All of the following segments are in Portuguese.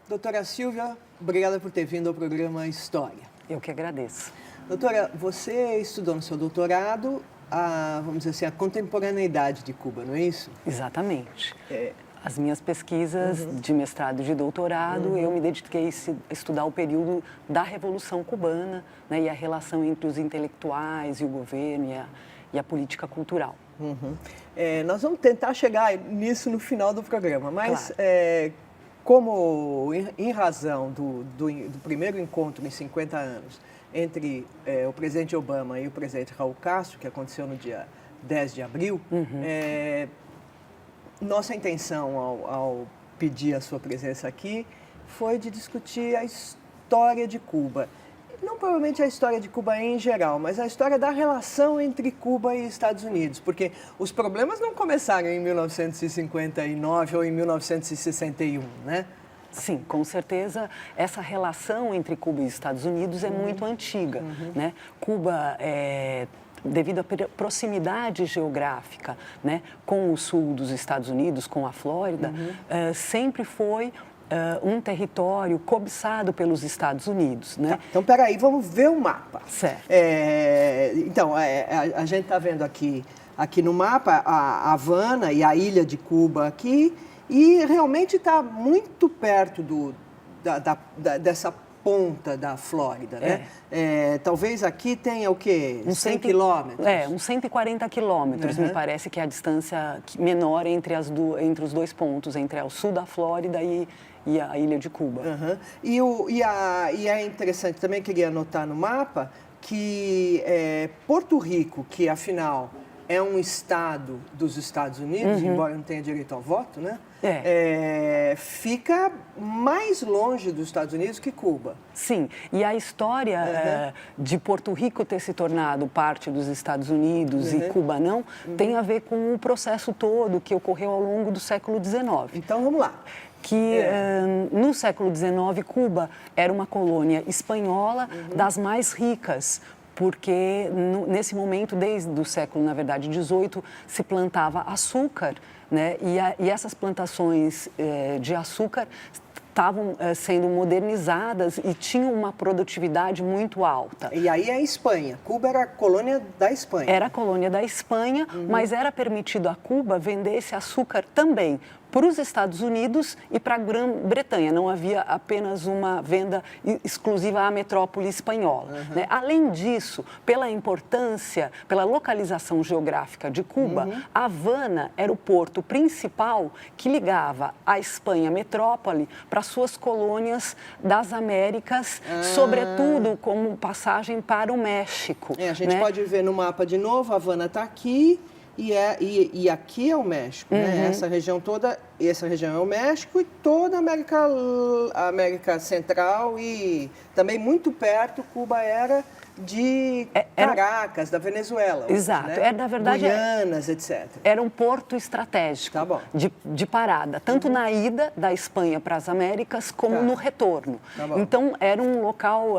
Doutora Silvia, obrigada por ter vindo ao programa História. Eu que agradeço. Doutora, você estudou no seu doutorado vamos dizer assim, a contemporaneidade de Cuba, não é isso? Exatamente. As minhas pesquisas de mestrado e de doutorado, eu me dediquei a estudar o período da Revolução Cubana, né, e a relação entre os intelectuais e o governo e a política cultural. Nós vamos tentar chegar nisso no final do programa, mas Claro. como em razão do primeiro encontro em 50 anos entre o presidente Obama e o presidente Raul Castro, que aconteceu no dia 10 de abril, nossa intenção ao pedir a sua presença aqui foi de discutir a história de Cuba. Não provavelmente a história de Cuba em geral, mas a história da relação entre Cuba e Estados Unidos, porque os problemas não começaram em 1959 ou em 1961, né? Sim, com certeza, essa relação entre Cuba e Estados Unidos é muito antiga, né? Cuba, devido à proximidade geográfica, né, com o sul dos Estados Unidos, com a Flórida, sempre foi um território cobiçado pelos Estados Unidos, né? Tá, então, peraí, vamos ver o mapa. Certo. Então, a gente está vendo aqui no mapa a Havana e a ilha de Cuba aqui, e realmente está muito perto dessa ponta da Flórida, né? Talvez aqui tenha o quê? 100 quilômetros? Uns 140 quilômetros, me parece que é a distância menor entre os dois pontos, entre o sul da Flórida e a ilha de Cuba. E é interessante, também queria anotar no mapa, que Porto Rico, que afinal é um estado dos Estados Unidos, embora não tenha direito ao voto, né? Fica mais longe dos Estados Unidos que Cuba. Sim, e a história de Porto Rico ter se tornado parte dos Estados Unidos e Cuba não, tem a ver com o processo todo que ocorreu ao longo do século XIX. Então, vamos lá. No século XIX, Cuba era uma colônia espanhola das mais ricas, porque nesse momento, desde o século, na verdade, XVIII, se plantava açúcar, né? E essas plantações de açúcar estavam sendo modernizadas e tinham uma produtividade muito alta. E aí a Espanha. Cuba era a colônia da Espanha. Era a colônia da Espanha, mas era permitido a Cuba vender esse açúcar também para os Estados Unidos e para a Grã-Bretanha. Não havia apenas uma venda exclusiva à metrópole espanhola, né? Além disso, pela importância, pela localização geográfica de Cuba, Havana era o porto principal que ligava a Espanha metrópole para suas colônias das Américas, sobretudo como passagem para o México. A gente pode ver no mapa de novo, Havana está aqui. E aqui é o México, né? Essa região toda, essa região é o México e toda a América Central e também muito perto, Cuba era de Caracas, da Venezuela. Exato. Né? Na verdade, Guianas, etc. Era um porto estratégico de parada, tanto na ida da Espanha para as Américas como no retorno. Então, era um local,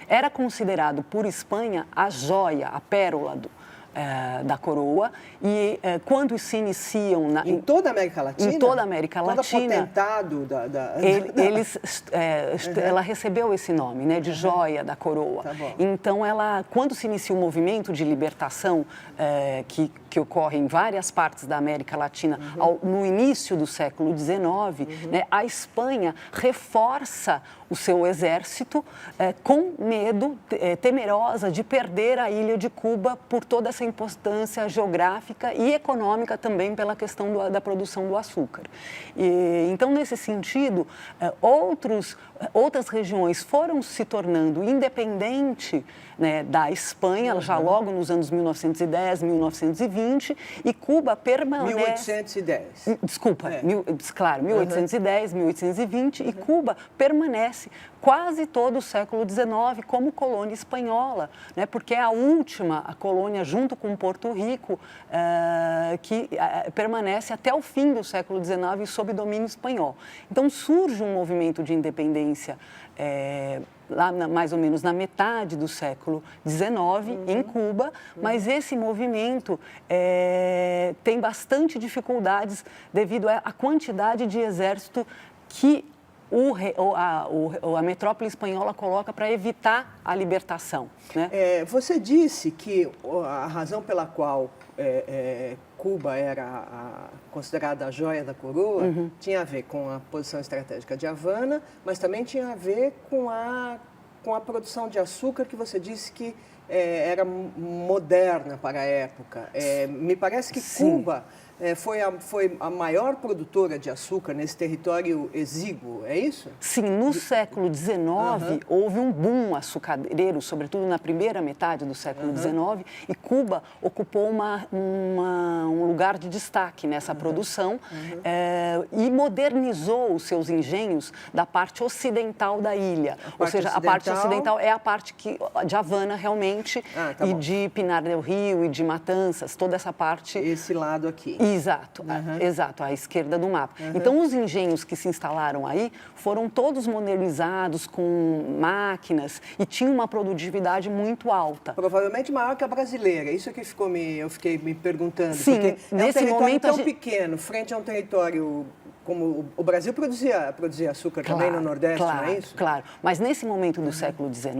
era considerado por Espanha a joia, a pérola da coroa, e quando se iniciam... Em toda a América Latina? Em toda a América Latina. Potentado ela recebeu esse nome, né, de joia da coroa. Então, quando se inicia o movimento de libertação que ocorre em várias partes da América Latina no início do século XIX, né, a Espanha reforça o seu exército com medo, temerosa de perder a ilha de Cuba por toda essa importância geográfica e econômica também pela questão da produção do açúcar. Então, nesse sentido, outras regiões foram se tornando independentes, né, da Espanha, já logo nos anos 1910, 1920, e Cuba permanece... 1810. Desculpa, claro, 1810, 1820, e Cuba permanece permanece quase todo o século XIX como colônia espanhola, né? Porque é a colônia, junto com Porto Rico, que permanece até o fim do século XIX sob domínio espanhol. Então, surge um movimento de independência lá mais ou menos na metade do século XIX, em Cuba, mas esse movimento tem bastante dificuldades devido à quantidade de exército que a metrópole espanhola coloca para evitar a libertação. Né? Você disse que a razão pela qual Cuba era considerada a joia da coroa tinha a ver com a posição estratégica de Havana, mas também tinha a ver com a produção de açúcar que você disse que era moderna para a época. Me parece que Sim. Cuba foi a maior produtora de açúcar nesse território exíguo, é isso? Sim, no século XIX houve um boom açucareiro, sobretudo na primeira metade do século XIX, e Cuba ocupou um lugar de destaque nessa produção e modernizou os seus engenhos da parte ocidental da ilha. Ou seja, a parte ocidental é a parte de Havana, realmente, e de Pinar del Rio e de Matanzas, toda essa parte... Esse lado aqui. Exato, exato, à esquerda do mapa. Então, os engenhos que se instalaram aí foram todos modernizados com máquinas e tinham uma produtividade muito alta. Provavelmente maior que a brasileira, isso é que eu fiquei me perguntando. Sim, porque nesse é um território momento tão pequeno, frente a um território... Como o Brasil produzia açúcar também no Nordeste, claro, não é isso? Claro, mas nesse momento do século XIX,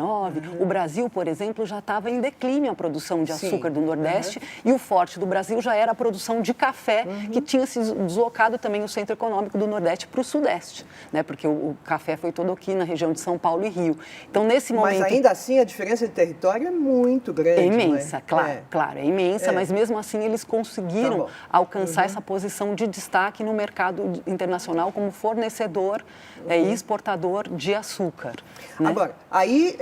o Brasil, por exemplo, já estava em declínio a produção de açúcar do Nordeste e o forte do Brasil já era a produção de café, que tinha se deslocado também o centro econômico do Nordeste para o Sudeste, né? Porque o café foi todo aqui na região de São Paulo e Rio. Então, nesse momento... Mas ainda assim, a diferença de território é muito grande, É imensa, não é? Claro, é imensa, mas mesmo assim eles conseguiram alcançar essa posição de destaque no mercado internacional como fornecedor e exportador de açúcar. Né? Agora, aí,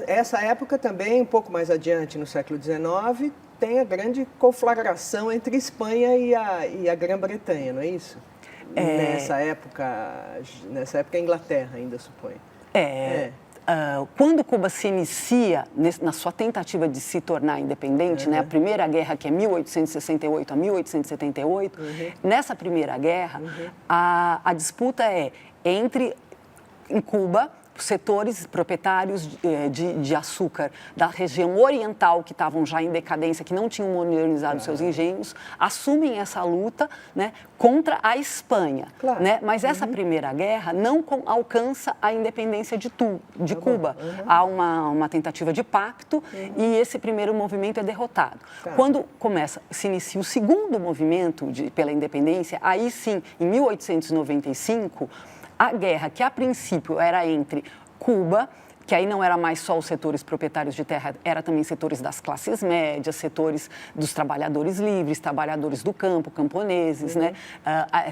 nessa época também, um pouco mais adiante, no século XIX, tem a grande conflagração entre Espanha e a Grã-Bretanha, não é isso? Nessa época a Inglaterra ainda, suponho. Quando Cuba se inicia na sua tentativa de se tornar independente, né, a Primeira Guerra, que é 1868 a 1878, nessa Primeira Guerra, a disputa é em Cuba, setores proprietários de açúcar da região oriental, que estavam já em decadência, que não tinham modernizado seus engenhos, assumem essa luta, né, contra a Espanha. Claro. Né? Mas essa Primeira Guerra não alcança a independência de Cuba. Há uma tentativa de pacto e esse primeiro movimento é derrotado. Quando se inicia o segundo movimento pela independência, aí sim, em 1895, a guerra, que a princípio era entre Cuba, que aí não era mais só os setores proprietários de terra, era também setores das classes médias, setores dos trabalhadores livres, trabalhadores do campo, camponeses, né?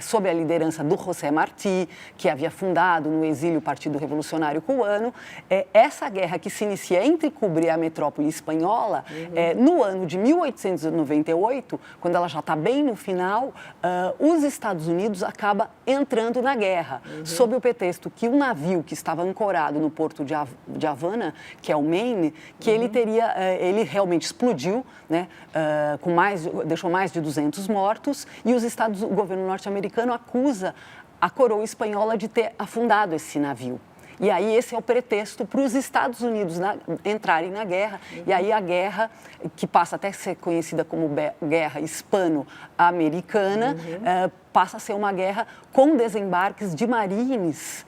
Sob a liderança do José Martí, que havia fundado no exílio o Partido Revolucionário Cubano. Essa guerra que se inicia entre Cuba e a metrópole espanhola, no ano de 1898, quando ela já está bem no final, os Estados Unidos acabam entrando na guerra, sob o pretexto que o navio que estava ancorado no porto de Havana, que é o Maine, que ele realmente explodiu, né, deixou mais de 200 mortos, e o governo norte-americano acusa a coroa espanhola de ter afundado esse navio. E aí esse é o pretexto para os Estados Unidos entrarem na guerra, e aí a guerra, que passa até a ser conhecida como Guerra Hispano-Americana, passa a ser uma guerra com desembarques de marines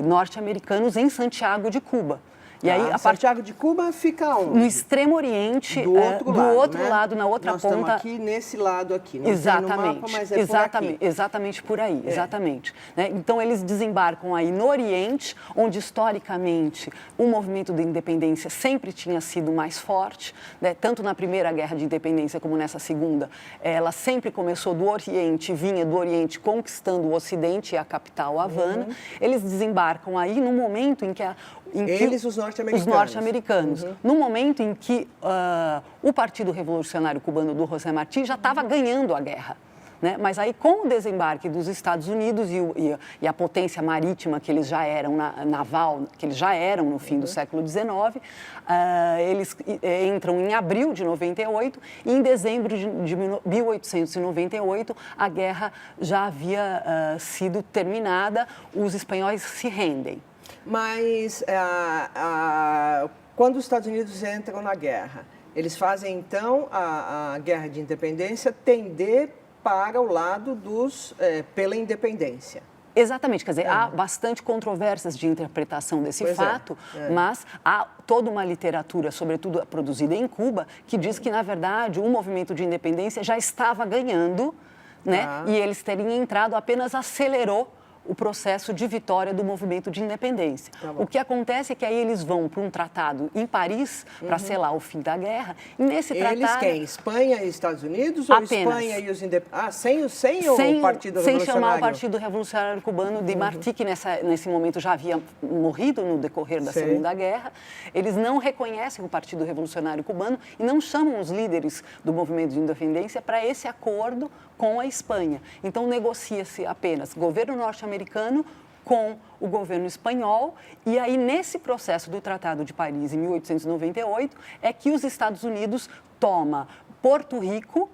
norte-americanos em Santiago de Cuba. E aí, Santiago de Cuba fica onde? No extremo oriente, do outro lado, na outra ponta. Nós estamos aqui nesse lado aqui, não exatamente, tem no mapa, mas é por aqui. Exatamente por aí, exatamente. Né? Então, eles desembarcam aí no Oriente, onde, historicamente, o movimento de independência sempre tinha sido mais forte, né? Tanto na Primeira Guerra de Independência como nessa segunda. Ela sempre começou do Oriente, vinha do Oriente conquistando o Ocidente e a capital, Havana. Eles desembarcam aí no momento em que os norte-americanos. Os norte-americanos. No momento em que o Partido Revolucionário Cubano do José Martí já estava ganhando a guerra. né? Mas aí, com o desembarque dos Estados Unidos e a potência marítima que eles já eram, naval, que eles já eram no fim do século XIX, eles entram em abril de 98 e em dezembro de 1898 a guerra já havia sido terminada, os espanhóis se rendem. Mas quando os Estados Unidos entram na guerra, eles fazem então a guerra de independência tender para o lado pela independência. Exatamente, quer dizer, há bastante controvérsias de interpretação desse fato, mas há toda uma literatura, sobretudo produzida em Cuba, que diz que, na verdade, o movimento de independência já estava ganhando, né? E eles terem entrado apenas acelerou o processo de vitória do movimento de independência. O que acontece é que aí eles vão para um tratado em Paris para selar o fim da guerra. E nesse tratado... Eles quem? Espanha e Estados Unidos? Ou apenas. Espanha e os independentes? Sem o Partido Revolucionário? Sem chamar o Partido Revolucionário Cubano de Martí, que nesse momento já havia morrido no decorrer da Segunda Guerra. Eles não reconhecem o Partido Revolucionário Cubano e não chamam os líderes do movimento de independência para esse acordo com a Espanha. Então, negocia-se apenas governo norte-americano com o governo espanhol, e aí, nesse processo do Tratado de Paris, em 1898, é que os Estados Unidos toma Porto Rico,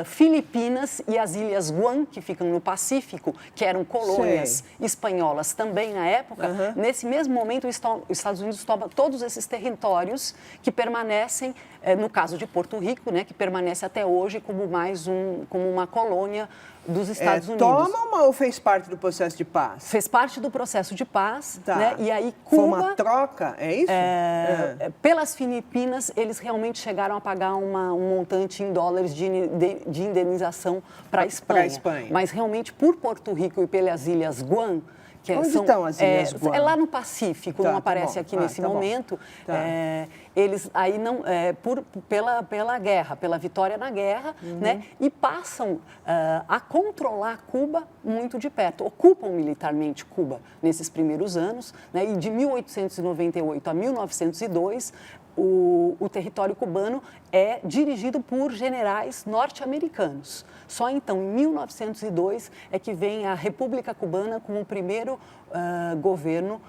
Filipinas e as Ilhas Guam, que ficam no Pacífico, que eram colônias espanholas também na época. Nesse mesmo momento, os Estados Unidos toma todos esses territórios que permanecem, no caso de Porto Rico, né, que permanece até hoje como como uma colônia dos Estados Unidos. Toma ou fez parte do processo de paz? Fez parte do processo de paz, né? E aí Cuba... Foi uma troca, é isso? Pelas Filipinas, eles realmente chegaram a pagar um montante em dólares de indenização para a Espanha. Mas realmente, por Porto Rico e pelas Ilhas Guam, onde estão as Ilhas Guam? É lá no Pacífico, não aparece aqui nesse momento. Eles aí não pela guerra, pela vitória na guerra, né? E passam a controlar Cuba muito de perto, ocupam militarmente Cuba nesses primeiros anos, né? E de 1898 a 1902 o território cubano é dirigido por generais norte-americanos. Só então, em 1902, é que vem a República Cubana como o primeiro governo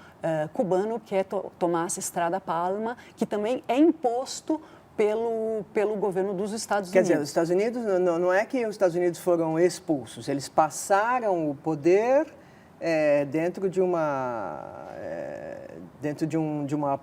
cubano, que é Tomás Estrada Palma, que também é imposto pelo governo dos Estados Unidos. Quer dizer, os Estados Unidos, não é que os Estados Unidos foram expulsos, eles passaram o poder dentro de uma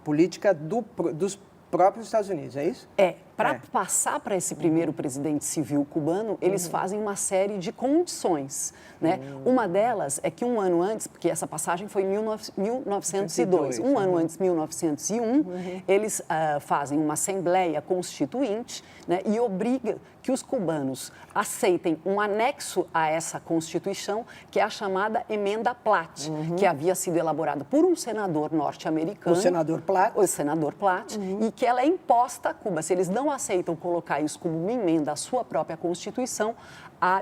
política dos próprios Estados Unidos, é isso? Para passar para esse primeiro presidente civil cubano, eles fazem uma série de condições, né? Uma delas é que um ano antes, porque essa passagem foi em 1902, um ano antes, 1901, eles fazem uma assembleia constituinte, né? E obriga que os cubanos aceitem um anexo a essa Constituição, que é a chamada Emenda Platt, que havia sido elaborada por um senador norte-americano. O senador Platt. O senador Platt, e que ela é imposta a Cuba. Se eles não aceitam colocar isso como uma emenda à sua própria Constituição,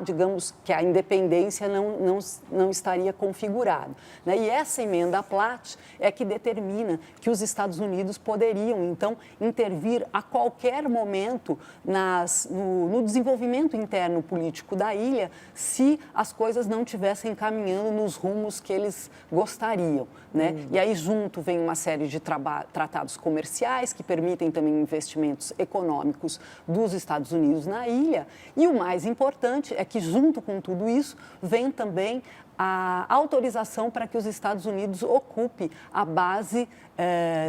digamos que a independência não estaria configurada, né? E essa emenda Platt é que determina que os Estados Unidos poderiam, então, intervir a qualquer momento no desenvolvimento interno político da ilha, se as coisas não estivessem caminhando nos rumos que eles gostariam, né? E aí, junto, vem uma série de tratados comerciais que permitem também investimentos econômicos dos Estados Unidos na ilha. E o mais importante é que, junto com tudo isso, vem também a autorização para que os Estados Unidos ocupe a base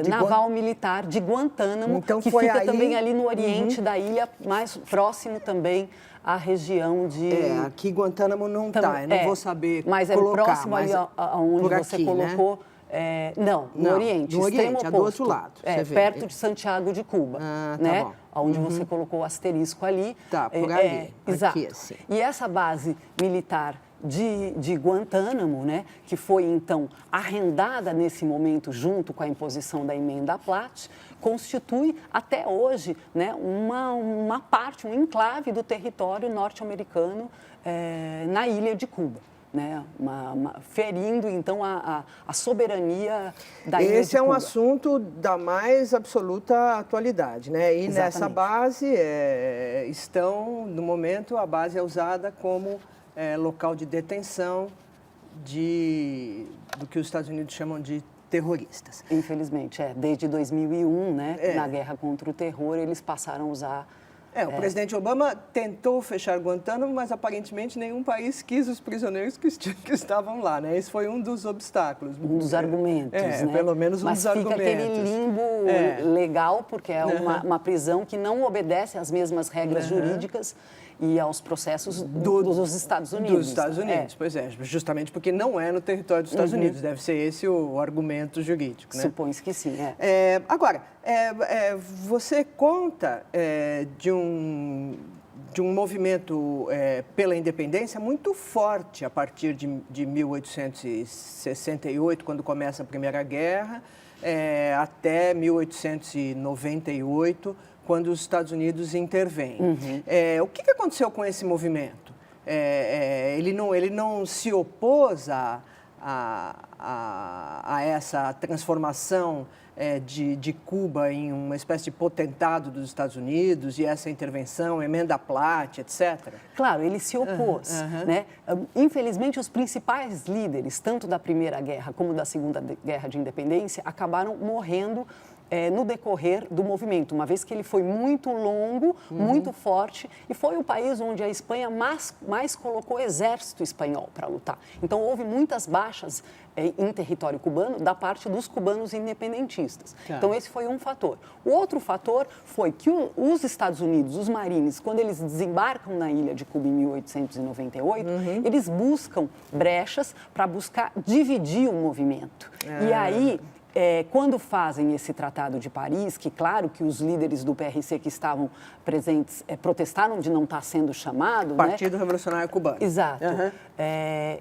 naval militar de Guantánamo, então, que fica também ali no oriente da ilha, mais próximo também à região de... aqui Guantánamo não está, eu não vou saber mas colocar. Mas é próximo ali aonde você aqui, colocou... Né? No Oriente, no extremo Oriente, oposto. do outro lado. Perto de Santiago de Cuba, né? Bom. Onde você colocou o asterisco ali. Tá, por ali. Exato. Aqui, assim. E essa base militar de Guantánamo, né, que foi então arrendada nesse momento junto com a imposição da Emenda Platt, constitui até hoje, né, uma parte, um enclave do território norte-americano na ilha de Cuba. né, ferindo, então, a soberania da ilha Esse de é um Cuba. assunto da mais absoluta atualidade, né? E Exatamente. nessa base estão, no momento, a base é usada como local de detenção do que os Estados Unidos chamam de terroristas. Infelizmente, desde 2001, né, na guerra contra o terror, eles passaram a usar... O presidente Obama tentou fechar Guantánamo, mas aparentemente nenhum país quis os prisioneiros que estavam lá, né? Esse foi um dos obstáculos. Um dos argumentos, né? Pelo menos um dos argumentos. Mas fica aquele limbo legal, porque é uma prisão que não obedece às mesmas regras jurídicas e aos processos dos Estados Unidos. Dos Estados Unidos, pois é. Justamente porque não é no território dos Estados Unidos. Deve ser esse o argumento jurídico, né? Supõe-se que sim, Agora, você conta de um movimento pela independência muito forte a partir de 1868, quando começa a Primeira Guerra, até 1898, quando os Estados Unidos intervêm. O que aconteceu com esse movimento? Ele não se opôs a essa transformação de Cuba em uma espécie de potentado dos Estados Unidos e essa intervenção, emenda Platt, etc.? Claro, ele se opôs. Né? Infelizmente, os principais líderes, tanto da Primeira Guerra como da Segunda Guerra de Independência, acabaram morrendo no decorrer do movimento, uma vez que ele foi muito longo, muito forte, e foi o país onde a Espanha mais colocou exército espanhol para lutar. Então, houve muitas baixas em território cubano da parte dos cubanos independentistas. Então, esse foi um fator. O outro fator foi que os Estados Unidos, os marines, quando eles desembarcam na ilha de Cuba em 1898, eles buscam brechas para buscar dividir o movimento. E aí... quando fazem esse Tratado de Paris, que claro que os líderes do PRC que estavam presentes protestaram de não estar sendo chamado... Partido Revolucionário Cubano. Exato.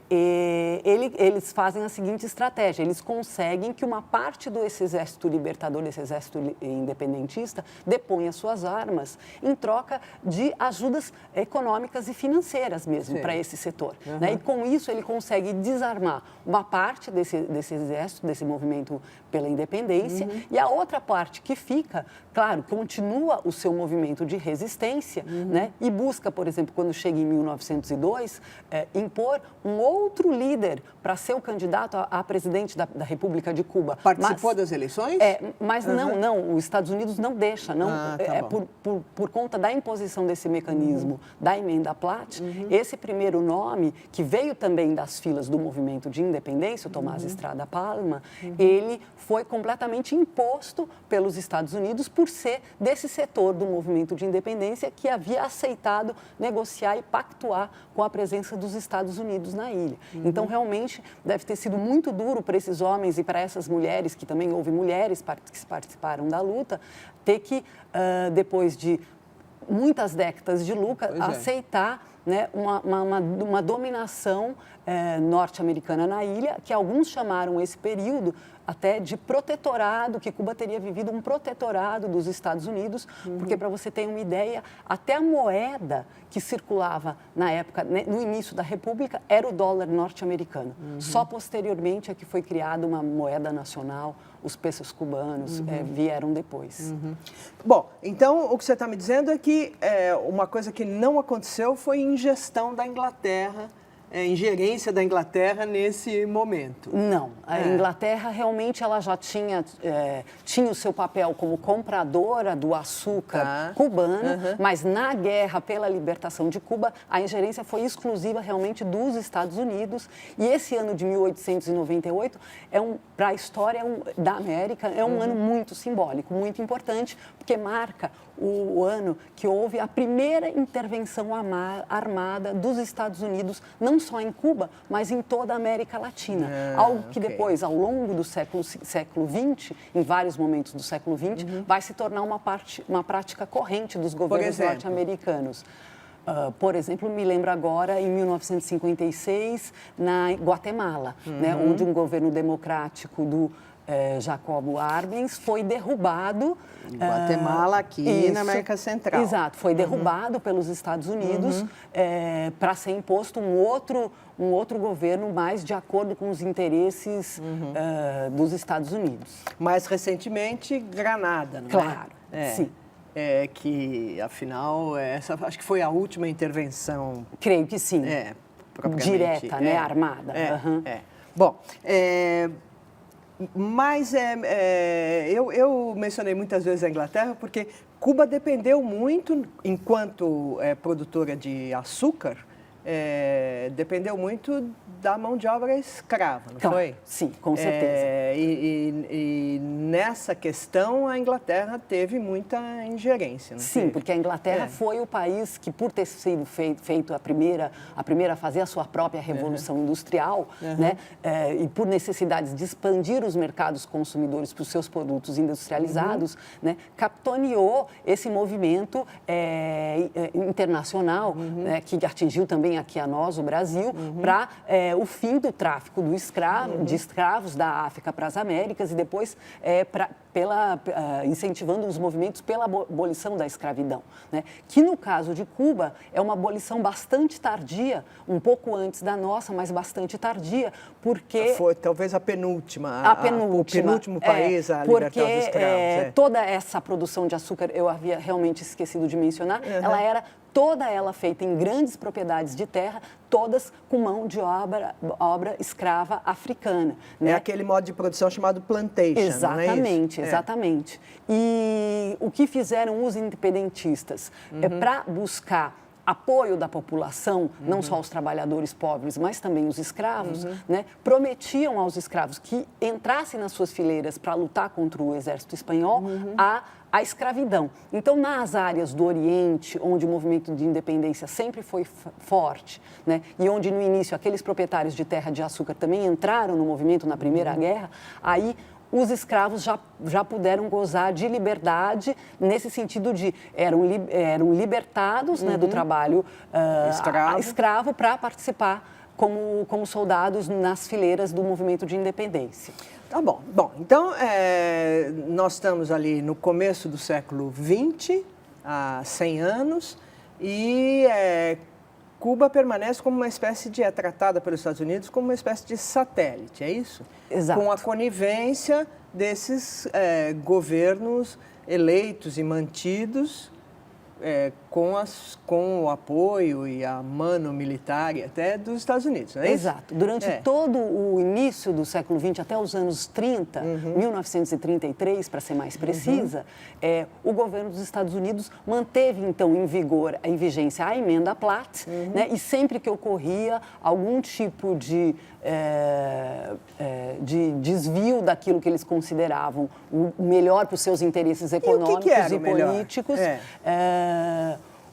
Eles fazem a seguinte estratégia, eles conseguem que uma parte desse exército libertador, desse exército independentista, deponha suas armas em troca de ajudas econômicas e financeiras mesmo para esse setor. Né? E com isso ele consegue desarmar uma parte desse exército, desse movimento pela independência, e a outra parte que fica, claro, continua o seu movimento de resistência, né? E busca, por exemplo, quando chega em 1902, impor um outro líder para ser o candidato a presidente da República de Cuba. Participou das eleições? Mas não, os Estados Unidos não deixam, por conta da imposição desse mecanismo da emenda Platt, esse primeiro nome, que veio também das filas do movimento de independência, o Tomás Estrada Palma, ele foi completamente imposto pelos Estados Unidos por ser desse setor do movimento de independência que havia aceitado negociar e pactuar com a presença dos Estados Unidos na ilha. Então, realmente, deve ter sido muito duro para esses homens e para essas mulheres, que também houve mulheres que participaram da luta, ter que, depois de muitas décadas de luta, aceitar, né, uma dominação norte-americana na ilha, que alguns chamaram esse período até de protetorado, que Cuba teria vivido um protetorado dos Estados Unidos, porque, para você ter uma ideia, até a moeda que circulava na época, né, no início da República, era o dólar norte-americano. Só posteriormente é que foi criada uma moeda nacional, os pesos cubanos vieram depois. Bom, então o que você está me dizendo é que uma coisa que não aconteceu foi ingestão da Inglaterra, ingerência da Inglaterra nesse momento. Não, a Inglaterra realmente ela já tinha o seu papel como compradora do açúcar cubano, mas na guerra pela libertação de Cuba, a ingerência foi exclusiva realmente dos Estados Unidos, e esse ano de 1898 para a história da América é um ano muito simbólico, muito importante, porque marca o ano que houve a primeira intervenção armada dos Estados Unidos, não só em Cuba, mas em toda a América Latina. Algo que depois, ao longo do século XX, em vários momentos do século XX, vai se tornar uma prática corrente dos governos norte-americanos. Por exemplo, me lembro agora, em 1956, na Guatemala, né, onde um governo democrático do Jacobo Arbenz foi derrubado. Em Guatemala, aqui na América Central. Exato, foi derrubado pelos Estados Unidos para ser imposto um outro governo mais de acordo com os interesses dos Estados Unidos. Mais recentemente, Granada, não é? Claro, sim. Que, afinal, essa acho que foi a última intervenção... Creio que sim. Direta, né? Armada. Bom, mas eu mencionei muitas vezes a Inglaterra porque Cuba dependeu muito, enquanto produtora de açúcar, dependeu muito da mão de obra escrava, não foi? Sim, com certeza. E nessa questão a Inglaterra teve muita ingerência, não Sim, teve? porque a Inglaterra foi o país que, por ter sido feito a primeira a fazer a sua própria revolução industrial, né, e por necessidades de expandir os mercados consumidores para os seus produtos industrializados, né, capitaneou esse movimento internacional, né, que atingiu também aqui a nós, o Brasil, para o fim do tráfico de escravos da África para as Américas e depois incentivando os movimentos pela abolição da escravidão, né? Que no caso de Cuba é uma abolição bastante tardia, um pouco antes da nossa, mas bastante tardia, porque... Foi talvez a penúltima. O penúltimo país a libertar os escravos. Toda essa produção de açúcar, eu havia realmente esquecido de mencionar, ela era toda ela feita em grandes propriedades de terra, todas com mão de obra escrava africana. Né? É aquele modo de produção chamado plantation, exatamente, não é isso? Exatamente. E o que fizeram os independentistas para buscar apoio da população, não só os trabalhadores pobres, mas também os escravos, né, prometiam aos escravos que entrassem nas suas fileiras para lutar contra o exército espanhol a escravidão. Então, nas áreas do Oriente, onde o movimento de independência sempre foi forte, né, e onde, no início, aqueles proprietários de terra de açúcar também entraram no movimento na Primeira Guerra, aí os escravos já puderam gozar de liberdade, nesse sentido de eram libertados né, do trabalho escravo para participar como soldados nas fileiras do movimento de independência. Tá bom. Bom, então nós estamos ali no começo do século XX, há 100 anos, e Cuba permanece como uma espécie é tratada pelos Estados Unidos como uma espécie de satélite, é isso? Exato. Com a conivência desses governos eleitos e mantidos com o apoio e a mano militar até dos Estados Unidos, não é isso? Exato. Durante todo o início do século XX, até os anos 30, 1933, para ser mais precisa, o governo dos Estados Unidos manteve, então, em vigência a emenda Platt, né, e sempre que ocorria algum tipo de desvio daquilo que eles consideravam o melhor para os seus interesses econômicos e políticos,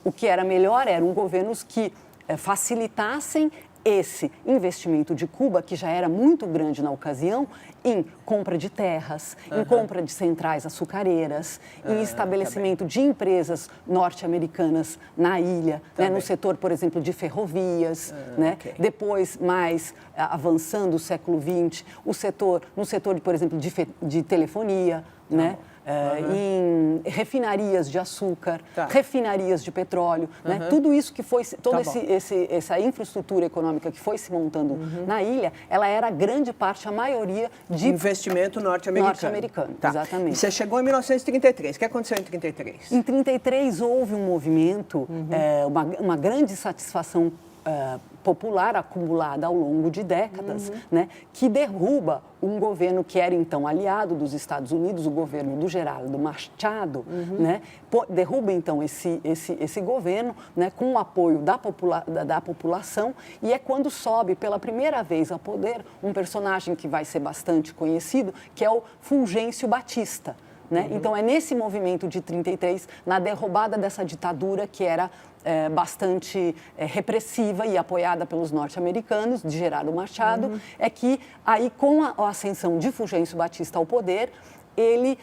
o que era melhor eram governos que facilitassem esse investimento de Cuba, que já era muito grande na ocasião, em compra de terras, em compra de centrais açucareiras, em estabelecimento de empresas norte-americanas na ilha, né, no setor, por exemplo, de ferrovias, né? Depois, mais avançando o século XX, no setor, por exemplo, de telefonia, né? Em refinarias de açúcar, refinarias de petróleo, né? Tudo isso que foi, essa infraestrutura econômica que foi se montando na ilha, ela era grande parte, a maioria de investimento norte-americano. Exatamente. E você chegou em 1933. O que aconteceu em 1933? Em 1933 houve um movimento, uma grande satisfação popular acumulada ao longo de décadas, né, que derruba um governo que era então aliado dos Estados Unidos, o governo do Geraldo Machado, né, derruba então esse governo, né, com o apoio da população, e é quando sobe pela primeira vez ao poder um personagem que vai ser bastante conhecido, que é o Fulgêncio Batista. Né? Então, é nesse movimento de 1933, na derrubada dessa ditadura que era bastante repressiva e apoiada pelos norte-americanos, de Geraldo Machado, é que aí, com a ascensão de Fulgêncio Batista ao poder, ele,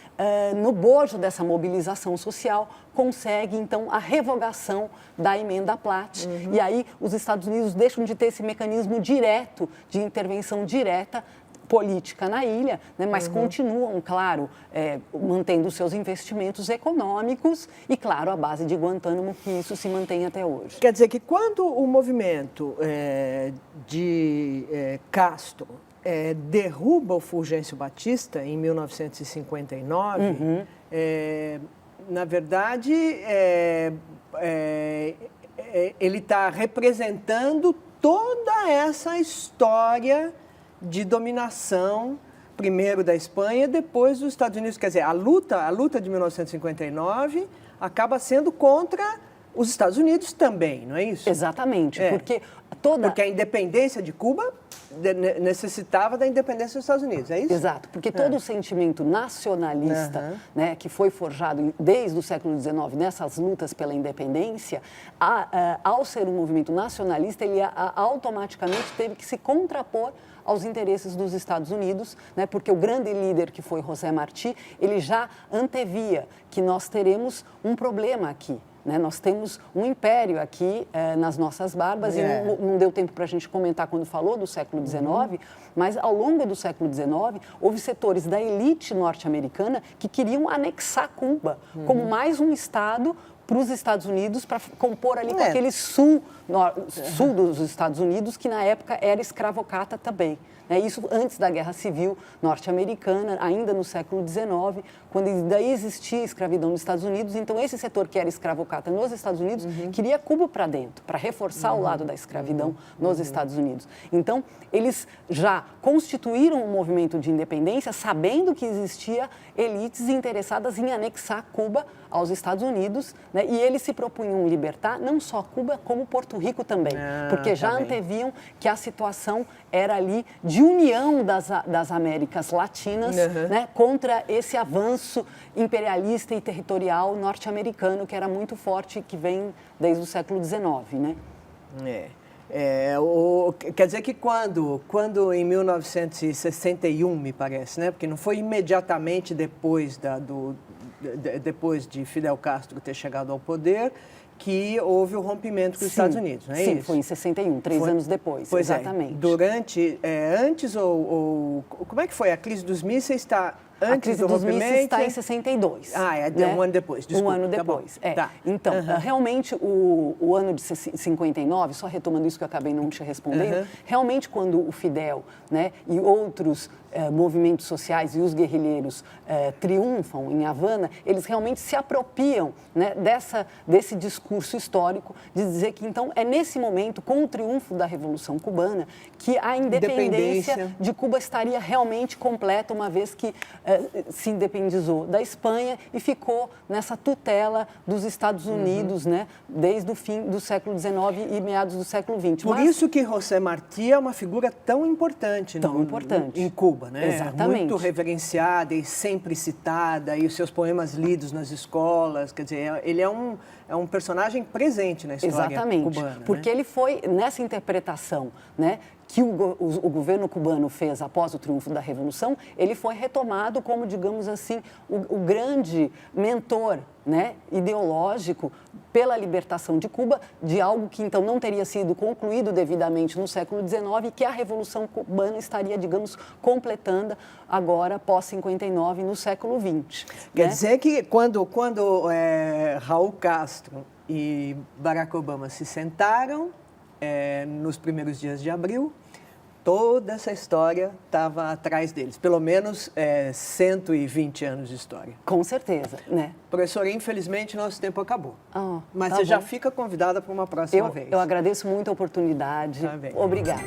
no bojo dessa mobilização social, consegue, então, a revogação da emenda Platt. E aí, os Estados Unidos deixam de ter esse mecanismo direto, de intervenção direta, política na ilha, né, mas continuam, claro, mantendo seus investimentos econômicos e, claro, a base de Guantánamo, que isso se mantém até hoje. Quer dizer que quando o movimento de Castro derruba o Fulgêncio Batista em 1959, na verdade, ele está representando toda essa história de dominação, primeiro da Espanha, depois dos Estados Unidos. Quer dizer, a luta de 1959 acaba sendo contra os Estados Unidos também, não é isso? Exatamente, porque a independência de Cuba necessitava da independência dos Estados Unidos, é isso? Exato, porque todo o sentimento nacionalista, né, que foi forjado desde o século XIX nessas lutas pela independência, ao ser um movimento nacionalista, ele automaticamente teve que se contrapor aos interesses dos Estados Unidos, né, porque o grande líder que foi José Martí, ele já antevia que nós teremos um problema aqui. Né? Nós temos um império aqui nas nossas barbas e não deu tempo para a gente comentar quando falou do século XIX, mas ao longo do século XIX houve setores da elite norte-americana que queriam anexar Cuba como mais um estado para os Estados Unidos, para compor ali com aquele sul dos Estados Unidos, que na época era escravocrata também. Isso antes da Guerra Civil norte-americana, ainda no século XIX, quando ainda existia escravidão nos Estados Unidos. Então, esse setor que era escravocrata nos Estados Unidos queria Cuba para dentro, para reforçar o lado da escravidão nos Estados Unidos. Então, eles já constituíram um movimento de independência, sabendo que existia elites interessadas em anexar Cuba aos Estados Unidos, né? E eles se propunham libertar não só Cuba, como Porto Rico também, porque já anteviam que a situação era ali de união das Américas Latinas, né, contra esse avanço imperialista e territorial norte-americano que era muito forte e que vem desde o século XIX, né? Quer dizer que quando em 1961, me parece, né, porque não foi imediatamente depois depois de Fidel Castro ter chegado ao poder, que houve o rompimento com os Estados Unidos, não é isso? Sim, foi em 61, 3 anos depois, pois exatamente. Antes ou... Como é que foi? A crise dos mísseis está antes a crise do dos rompimento? mísseis está em 62. Um ano depois, desculpa. Um ano depois, Tá. Então, realmente, o ano de 59, só retomando isso que eu acabei não te respondendo, realmente quando o Fidel, né, e outros movimentos sociais e os guerrilheiros triunfam em Havana, eles realmente se apropriam, né, desse discurso histórico de dizer que, então, é nesse momento, com o triunfo da Revolução Cubana, que a independência de Cuba estaria realmente completa, uma vez que se independizou da Espanha e ficou nessa tutela dos Estados Unidos, né, desde o fim do século XIX e meados do século XX. Por isso que José Martí é uma figura tão importante, em Cuba, né? Exatamente. Muito reverenciada e sempre citada, e os seus poemas lidos nas escolas, quer dizer, ele é um personagem presente na história cubana. Porque ele foi, nessa interpretação, né, que o governo cubano fez após o triunfo da Revolução, ele foi retomado como, digamos assim, o grande mentor, né, ideológico pela libertação de Cuba, de algo que então não teria sido concluído devidamente no século XIX e que a Revolução Cubana estaria, digamos, completando agora, pós-59, no século XX. Quer dizer que quando Raul Castro e Barack Obama se sentaram, nos primeiros dias de abril, toda essa história estava atrás deles, pelo menos 120 anos de história. Com certeza, né? Professora, infelizmente nosso tempo acabou. Mas tá você bom. Já fica convidada para uma próxima vez. Eu agradeço muito a oportunidade. Tá bem. Obrigada.